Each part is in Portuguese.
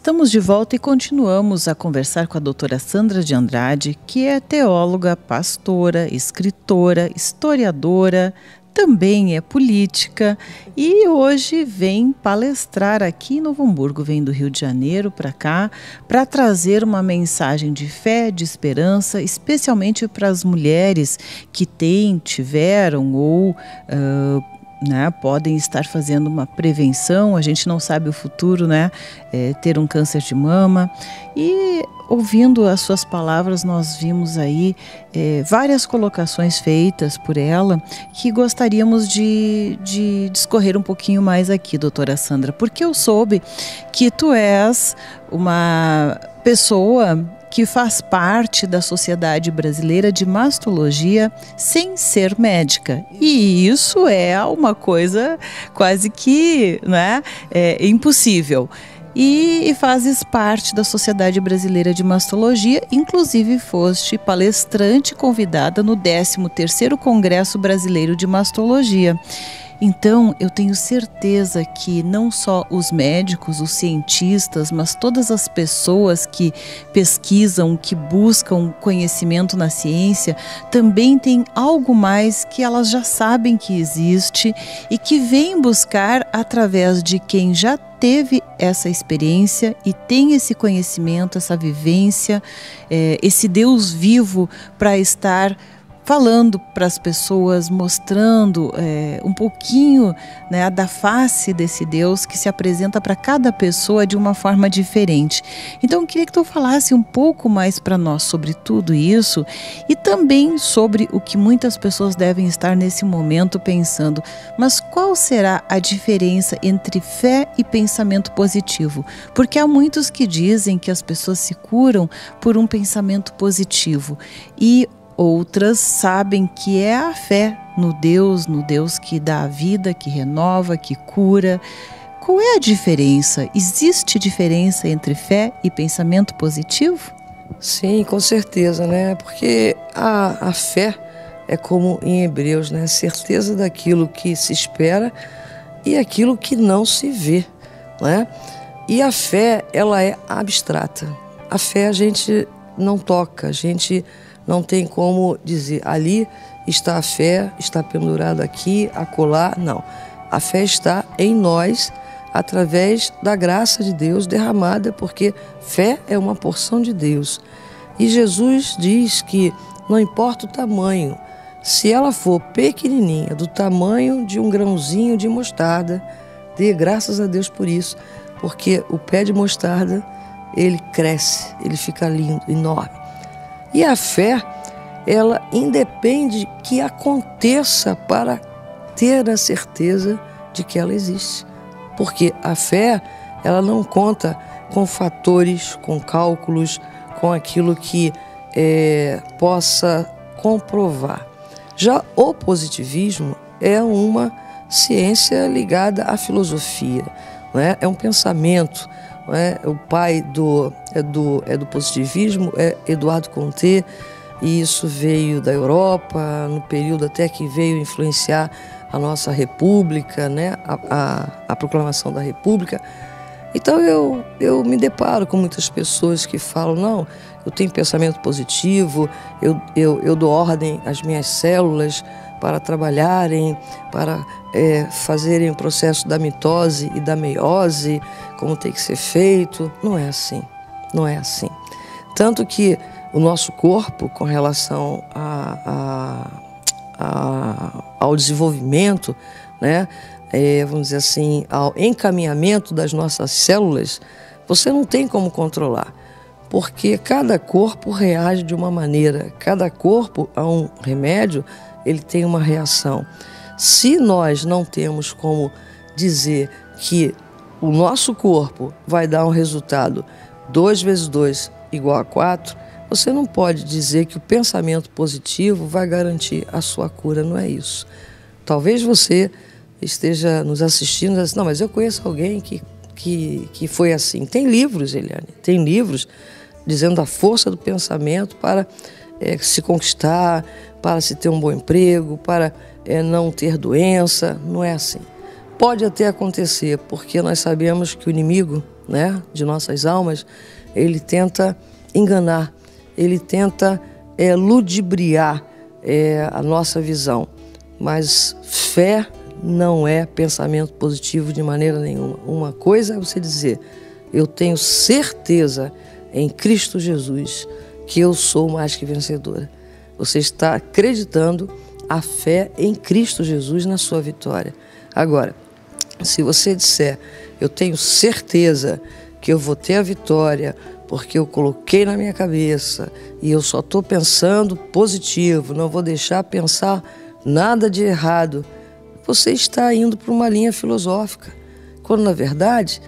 Estamos de volta e continuamos a conversar com a doutora Sandra de Andrade, que é teóloga, pastora, escritora, historiadora, também é política e hoje vem palestrar aqui em Novo Hamburgo, vem do Rio de Janeiro para cá, para trazer uma mensagem de fé, de esperança, especialmente para as mulheres que tiveram ou podem estar fazendo uma prevenção, a gente não sabe o futuro, ter um câncer de mama. E ouvindo as suas palavras, nós vimos aí várias colocações feitas por ela que gostaríamos de discorrer um pouquinho mais aqui, doutora Sandra, porque eu soube que tu és uma pessoa que faz parte da Sociedade Brasileira de Mastologia sem ser médica. E isso é uma coisa quase que impossível. E fazes parte da Sociedade Brasileira de Mastologia, inclusive foste palestrante convidada no 13º Congresso Brasileiro de Mastologia. Então, eu tenho certeza que não só os médicos, os cientistas, mas todas as pessoas que pesquisam, que buscam conhecimento na ciência, também têm algo mais que elas já sabem que existe e que vêm buscar através de quem já teve essa experiência e tem esse conhecimento, essa vivência, esse Deus vivo para estar falando para as pessoas, mostrando um pouquinho da face desse Deus que se apresenta para cada pessoa de uma forma diferente. Então eu queria que tu falasse um pouco mais para nós sobre tudo isso e também sobre o que muitas pessoas devem estar nesse momento pensando, mas qual será a diferença entre fé e pensamento positivo? Porque há muitos que dizem que as pessoas se curam por um pensamento positivo e outras sabem que é a fé no Deus que dá a vida, que renova, que cura. Qual é a diferença? Existe diferença entre fé e pensamento positivo? Sim, com certeza, Porque a fé é como em Hebreus, certeza daquilo que se espera e aquilo que não se vê, E a fé, ela é abstrata. A fé a gente não toca, a gente não tem como dizer, ali está a fé, está pendurada aqui, acolá. Não. A fé está em nós, através da graça de Deus derramada, porque fé é uma porção de Deus. E Jesus diz que não importa o tamanho, se ela for pequenininha, do tamanho de um grãozinho de mostarda, dê graças a Deus por isso, porque o pé de mostarda, ele cresce, ele fica lindo, enorme. E a fé, ela independe que aconteça para ter a certeza de que ela existe. Porque a fé, ela não conta com fatores, com cálculos, com aquilo que possa comprovar. Já o positivismo é uma ciência ligada à filosofia, É um pensamento. O pai do positivismo é Eduardo Comte, e isso veio da Europa, no período até que veio influenciar a nossa república, a proclamação da república. Então eu me deparo com muitas pessoas que falam, não, eu tenho pensamento positivo, eu dou ordem às minhas células para trabalharem, para fazerem o processo da mitose e da meiose, como tem que ser feito. Não é assim, não é assim. Tanto que o nosso corpo, com relação ao desenvolvimento, vamos dizer assim, ao encaminhamento das nossas células, você não tem como controlar, porque cada corpo reage de uma maneira, cada corpo a um remédio, ele tem uma reação. Se nós não temos como dizer que o nosso corpo vai dar um resultado 2 vezes 2 igual a 4, você não pode dizer que o pensamento positivo vai garantir a sua cura, não é isso. Talvez você esteja nos assistindo e diz, não, mas eu conheço alguém que foi assim. Tem livros, Eliane, tem livros dizendo a força do pensamento para se conquistar, para se ter um bom emprego, para não ter doença. Não é assim. Pode até acontecer, porque nós sabemos que o inimigo, né, de nossas almas, ele tenta enganar, ele tenta ludibriar a nossa visão. Mas fé não é pensamento positivo de maneira nenhuma. Uma coisa é você dizer, eu tenho certeza em Cristo Jesus que eu sou mais que vencedora. Você está acreditando a fé em Cristo Jesus na sua vitória. Agora, se você disser, eu tenho certeza que eu vou ter a vitória porque eu coloquei na minha cabeça e eu só estou pensando positivo, não vou deixar pensar nada de errado, você está indo para uma linha filosófica, quando na verdade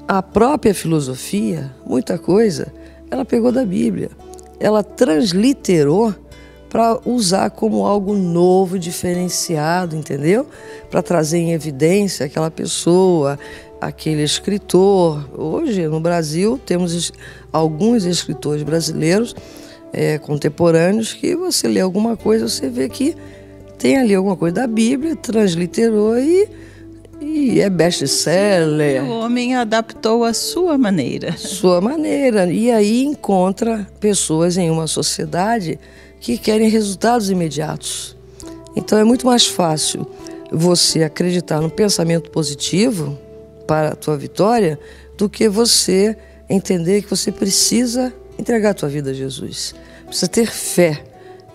a própria filosofia, muita coisa, ela pegou da Bíblia, ela transliterou para usar como algo novo, diferenciado, entendeu? Para trazer em evidência aquela pessoa, aquele escritor. Hoje, no Brasil, temos alguns escritores brasileiros contemporâneos que você lê alguma coisa, você vê que tem ali alguma coisa da Bíblia, transliterou e é best-seller. O homem adaptou à sua maneira. Sua maneira. E aí encontra pessoas em uma sociedade que querem resultados imediatos. Então é muito mais fácil você acreditar no pensamento positivo para a tua vitória do que você entender que você precisa entregar a tua vida a Jesus. Precisa ter fé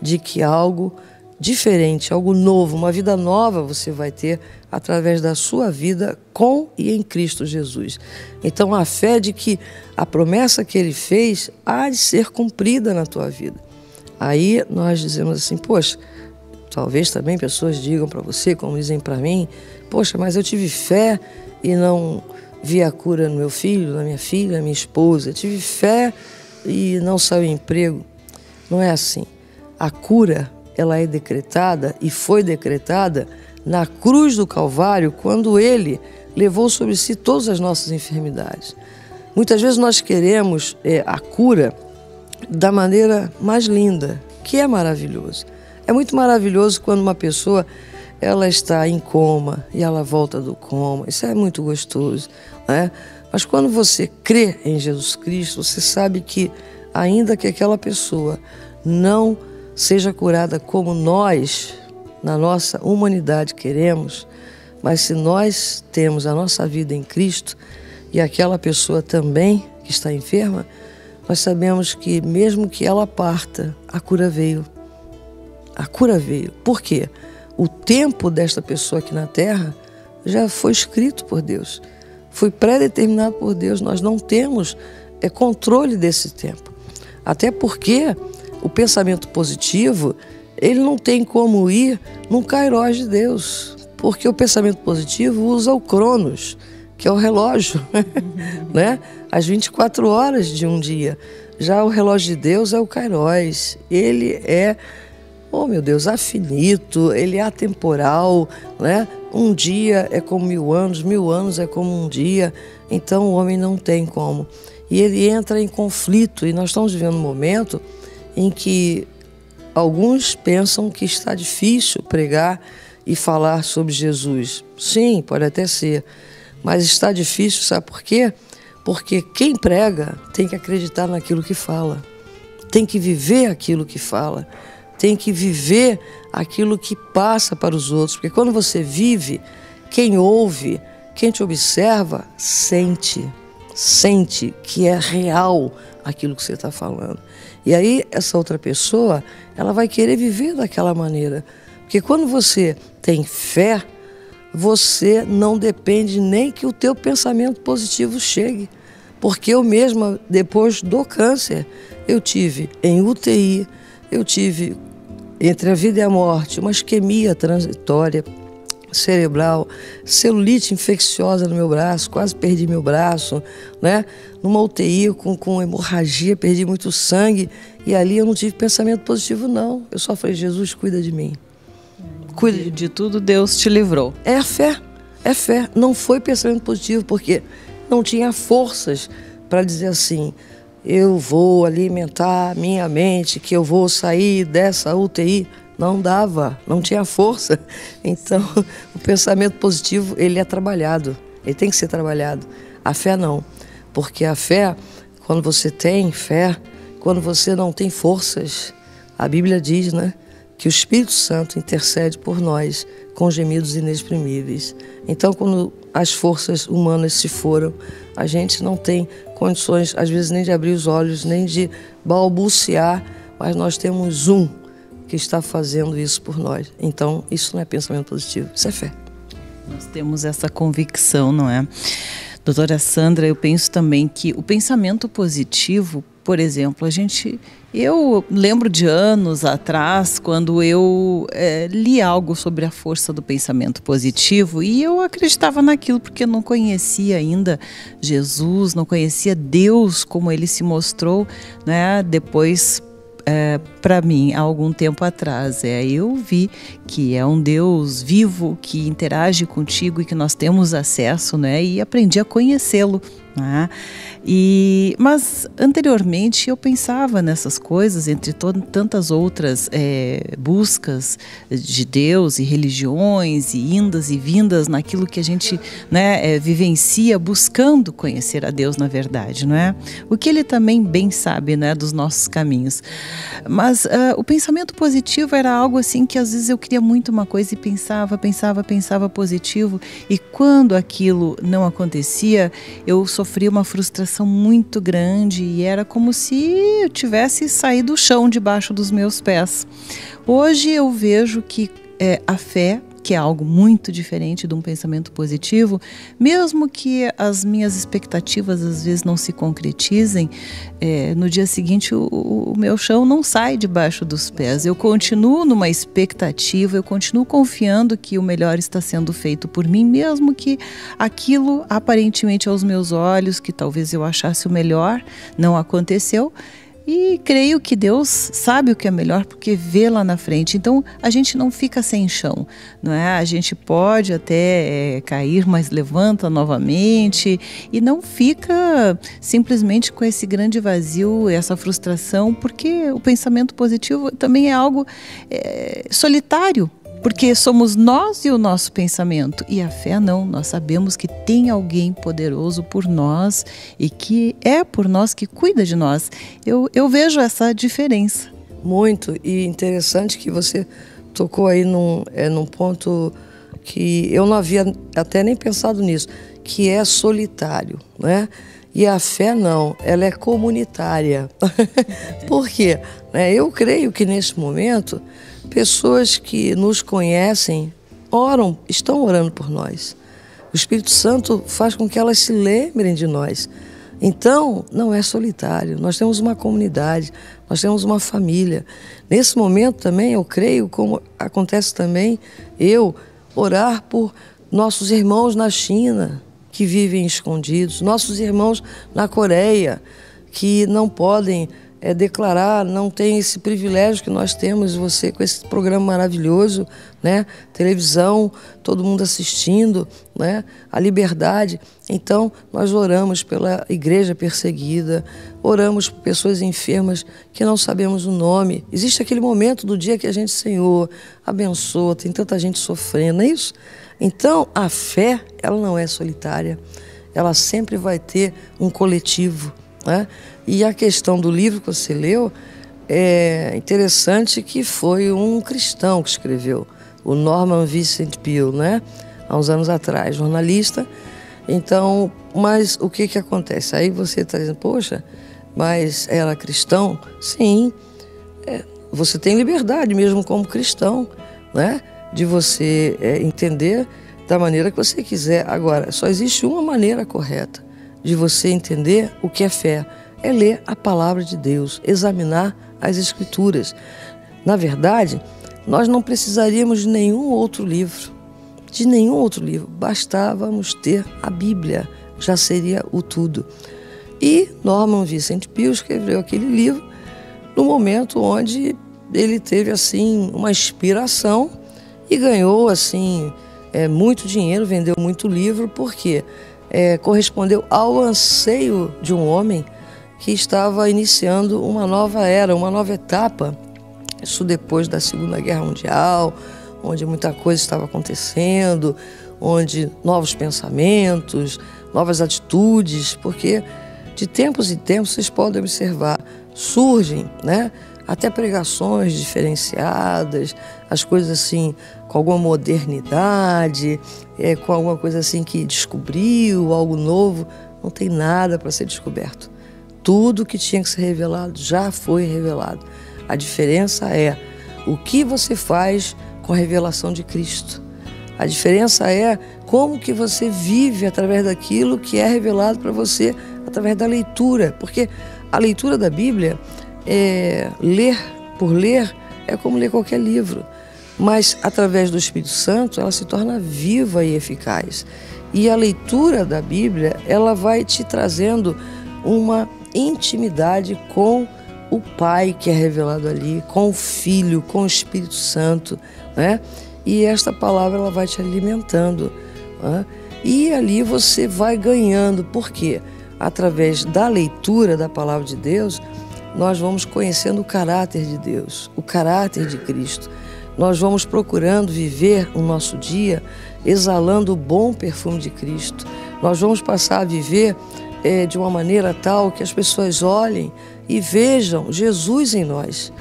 de que algo diferente, algo novo, uma vida nova você vai ter através da sua vida com e em Cristo Jesus. Então a fé de que a promessa que Ele fez há de ser cumprida na tua vida. Aí nós dizemos assim, poxa, talvez também pessoas digam para você, como dizem para mim, poxa, mas eu tive fé e não vi a cura no meu filho, na minha filha, na minha esposa. Eu tive fé e não saiu emprego. Não é assim. A cura, ela é decretada e foi decretada na cruz do Calvário, quando Ele levou sobre si todas as nossas enfermidades. Muitas vezes nós queremos a cura da maneira mais linda, que é maravilhoso. É muito maravilhoso quando uma pessoa ela está em coma e ela volta do coma. Isso é muito gostoso, né? Mas quando você crê em Jesus Cristo, você sabe que ainda que aquela pessoa não seja curada como nós, na nossa humanidade, queremos, mas se nós temos a nossa vida em Cristo e aquela pessoa também que está enferma, nós sabemos que mesmo que ela parta, a cura veio. A cura veio. Por quê? O tempo desta pessoa aqui na Terra já foi escrito por Deus. Foi pré-determinado por Deus. Nós não temos controle desse tempo. Até porque o pensamento positivo, ele não tem como ir num kairós de Deus. Porque o pensamento positivo usa o Cronos, que é o relógio, né? As 24 horas de um dia. Já o relógio de Deus é o kairós. Ele é, oh meu Deus, afinito, ele é atemporal, né? Um dia é como 1000 anos é como um dia. Então o homem não tem como. E ele entra em conflito. E nós estamos vivendo um momento em que alguns pensam que está difícil pregar e falar sobre Jesus. Sim, pode até ser. Mas está difícil, sabe por quê? Porque quem prega tem que acreditar naquilo que fala. Tem que viver aquilo que fala. Tem que viver aquilo que passa para os outros. Porque quando você vive, quem ouve, quem te observa, sente que é real aquilo que você está falando. E aí essa outra pessoa, ela vai querer viver daquela maneira. Porque quando você tem fé, você não depende nem que o teu pensamento positivo chegue. Porque eu mesma, depois do câncer, eu tive em UTI, eu tive entre a vida e a morte uma isquemia transitória cerebral, celulite infecciosa no meu braço, quase perdi meu braço, né? Numa UTI com hemorragia, perdi muito sangue e ali eu não tive pensamento positivo não. Eu só falei, Jesus, cuida de mim. Cuida de tudo Deus te livrou. É fé, não foi pensamento positivo, porque não tinha forças para dizer assim, eu vou alimentar minha mente, que eu vou sair dessa UTI. Não dava, não tinha força. Então, o pensamento positivo, ele é trabalhado, ele tem que ser trabalhado. A fé não. Porque a fé, quando você tem fé, quando você não tem forças, a Bíblia diz, né, que o Espírito Santo intercede por nós com gemidos inexprimíveis. Então, quando as forças humanas se foram, a gente não tem condições, às vezes, nem de abrir os olhos, nem de balbuciar, mas nós temos um que está fazendo isso por nós. Então, isso não é pensamento positivo, isso é fé. Nós temos essa convicção, não é? Doutora Sandra, eu penso também que o pensamento positivo, por exemplo, eu lembro de anos atrás, quando eu li algo sobre a força do pensamento positivo, e eu acreditava naquilo porque eu não conhecia ainda Jesus, não conhecia Deus como ele se mostrou, né, depois para mim, há algum tempo atrás. Eu vi que é um Deus vivo, que interage contigo e que nós temos acesso, né? E aprendi a conhecê-lo, né? Mas anteriormente eu pensava nessas coisas, entre tantas outras buscas de Deus e religiões e indas e vindas naquilo que a gente, né, vivencia buscando conhecer a Deus na verdade, não é? O que ele também bem sabe, né, dos nossos caminhos. Mas o pensamento positivo era algo assim que às vezes eu queria muito uma coisa e pensava positivo, e quando aquilo não acontecia, eu sofria uma frustração muito grande e era como se eu tivesse saído do chão debaixo dos meus pés. Hoje eu vejo que a fé, que é algo muito diferente de um pensamento positivo, mesmo que as minhas expectativas às vezes não se concretizem, no dia seguinte o meu chão não sai debaixo dos pés. Eu continuo numa expectativa, eu continuo confiando que o melhor está sendo feito por mim, mesmo que aquilo aparentemente aos meus olhos, que talvez eu achasse o melhor, não aconteceu. E creio que Deus sabe o que é melhor porque vê lá na frente. Então a gente não fica sem chão, não é? A gente pode até cair, mas levanta novamente e não fica simplesmente com esse grande vazio, essa frustração, porque o pensamento positivo também é algo solitário. Porque somos nós e o nosso pensamento. E a fé não, nós sabemos que tem alguém poderoso por nós e que é por nós, que cuida de nós. Eu vejo essa diferença. Muito, e interessante que você tocou aí num ponto que eu não havia até nem pensado nisso, que é solitário, né? E a fé não, ela é comunitária. Por quê? Eu creio que nesse momento pessoas que nos conhecem estão orando por nós. O Espírito Santo faz com que elas se lembrem de nós. Então, não é solitário. Nós temos uma comunidade, nós temos uma família. Nesse momento também, eu creio, como acontece também, eu orar por nossos irmãos na China, que vivem escondidos, nossos irmãos na Coreia, que não podem declarar, não tem esse privilégio que nós temos, você com esse programa maravilhoso, né? Televisão, todo mundo assistindo, né? A liberdade. Então, nós oramos pela igreja perseguida, oramos por pessoas enfermas que não sabemos o nome. Existe aquele momento do dia que a gente, Senhor, abençoa, tem tanta gente sofrendo, não é isso? Então, a fé, ela não é solitária, ela sempre vai ter um coletivo, né? E a questão do livro que você leu, é interessante que foi um cristão que escreveu, o Norman Vincent Peale, né? Há uns anos atrás, jornalista. Então, mas o que acontece? Aí você está dizendo, poxa, mas era cristão? Sim, você tem liberdade mesmo como cristão, né? De você entender da maneira que você quiser. Agora, só existe uma maneira correta de você entender o que é fé. É ler a palavra de Deus, examinar as Escrituras. Na verdade, nós não precisaríamos de nenhum outro livro, bastávamos ter a Bíblia, já seria o tudo. E Norman Vincent Peale escreveu aquele livro no momento onde ele teve assim uma inspiração e ganhou assim muito dinheiro, vendeu muito livro, porque correspondeu ao anseio de um homem que estava iniciando uma nova era, uma nova etapa. Isso depois da Segunda Guerra Mundial, onde muita coisa estava acontecendo, onde novos pensamentos, novas atitudes, porque de tempos em tempos, vocês podem observar, surgem, né, até pregações diferenciadas, as coisas assim, com alguma modernidade, com alguma coisa assim que descobriu algo novo. Não tem nada para ser descoberto. Tudo que tinha que ser revelado já foi revelado. A diferença é o que você faz com a revelação de Cristo. A diferença é como que você vive através daquilo que é revelado para você através da leitura. Porque a leitura da Bíblia, ler por ler, é como ler qualquer livro. Mas através do Espírito Santo, ela se torna viva e eficaz. E a leitura da Bíblia, ela vai te trazendo uma intimidade com o Pai que é revelado ali, com o Filho, com o Espírito Santo, né? E esta palavra ela vai te alimentando, né? E ali você vai ganhando, porque através da leitura da palavra de Deus, nós vamos conhecendo o caráter de Deus, o caráter de Cristo. Nós vamos procurando viver o nosso dia exalando o bom perfume de Cristo. Nós vamos passar a viver de uma maneira tal que as pessoas olhem e vejam Jesus em nós.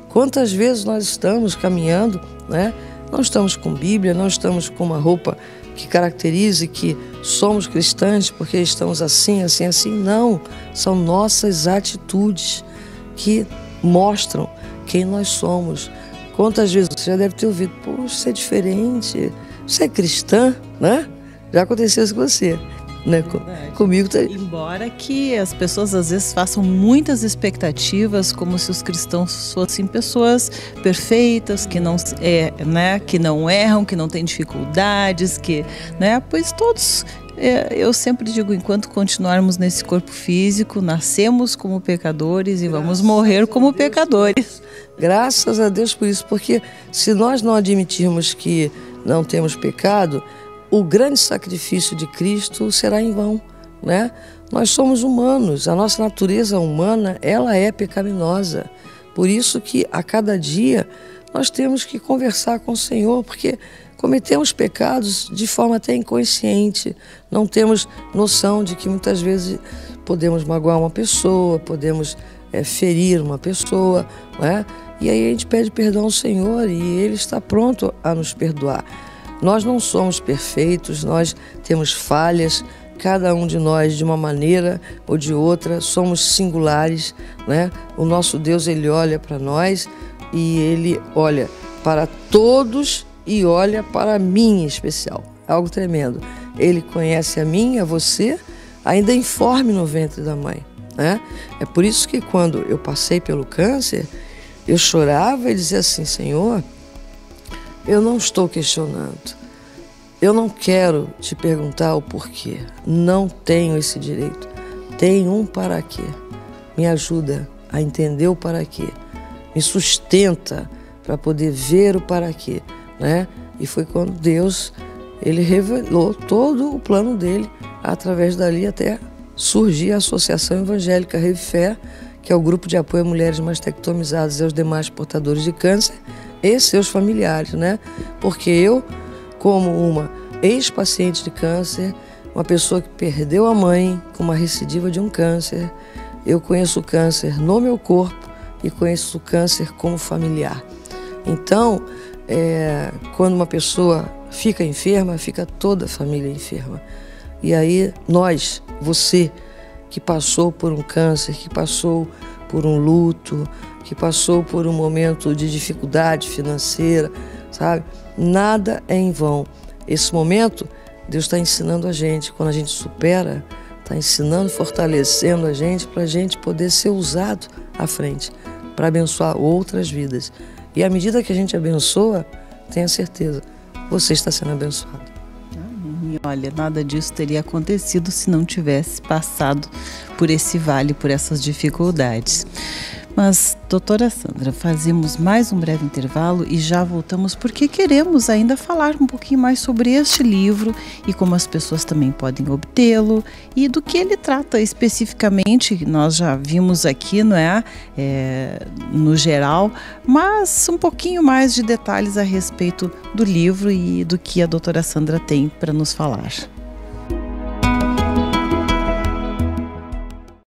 Quantas vezes nós estamos caminhando, né? Não estamos com Bíblia, não estamos com uma roupa que caracterize que somos cristãos porque estamos assim, assim, assim. Não, são nossas atitudes que mostram quem nós somos. Quantas vezes você já deve ter ouvido, poxa, você é diferente, você é cristã, né? Já aconteceu isso com você, né? Comigo tá... Embora que as pessoas às vezes façam muitas expectativas, como se os cristãos fossem pessoas perfeitas, que não, né, que não erram, que não têm dificuldades, que, né, pois todos... Eu sempre digo, enquanto continuarmos nesse corpo físico, nascemos como pecadores e vamos morrer como pecadores. Graças a Deus por isso, porque se nós não admitirmos que não temos pecado, o grande sacrifício de Cristo será em vão, né? Nós somos humanos, a nossa natureza humana, ela é pecaminosa. Por isso que a cada dia nós temos que conversar com o Senhor, porque cometemos pecados de forma até inconsciente, não temos noção de que muitas vezes podemos magoar uma pessoa, podemos ferir uma pessoa, né? E aí a gente pede perdão ao Senhor e Ele está pronto a nos perdoar. Nós não somos perfeitos, nós temos falhas, cada um de nós de uma maneira ou de outra, somos singulares, né? O nosso Deus, Ele olha para nós e Ele olha para todos e olha para mim em especial. Algo tremendo. Ele conhece a mim, a você, ainda informe no ventre da mãe, né? É por isso que quando eu passei pelo câncer, eu chorava e dizia assim, Senhor, eu não estou questionando. Eu não quero te perguntar o porquê. Não tenho esse direito. Tem um para quê. Me ajuda a entender o para quê. Me sustenta para poder ver o para quê, né? E foi quando Deus, Ele revelou todo o plano dele, através dali até surgir a Associação Evangélica Revifé, que é o grupo de apoio a mulheres mastectomizadas e aos demais portadores de câncer e seus familiares, né? Porque eu, como uma ex-paciente de câncer, uma pessoa que perdeu a mãe com uma recidiva de um câncer, eu conheço o câncer no meu corpo e conheço o câncer como familiar. Então, quando uma pessoa fica enferma, fica toda a família enferma. E aí nós, você que passou por um câncer, que passou por um luto, que passou por um momento de dificuldade financeira, sabe? Nada é em vão. Esse momento, Deus está ensinando a gente. Quando a gente supera, está ensinando, fortalecendo a gente para a gente poder ser usado à frente, para abençoar outras vidas. E à medida que a gente abençoa, tenha certeza, você está sendo abençoado. Olha, nada disso teria acontecido se não tivesse passado por esse vale, por essas dificuldades. Mas, doutora Sandra, fazemos mais um breve intervalo e já voltamos porque queremos ainda falar um pouquinho mais sobre este livro e como as pessoas também podem obtê-lo e do que ele trata especificamente. Nós já vimos aqui, não é? No geral, mas um pouquinho mais de detalhes a respeito do livro e do que a doutora Sandra tem para nos falar.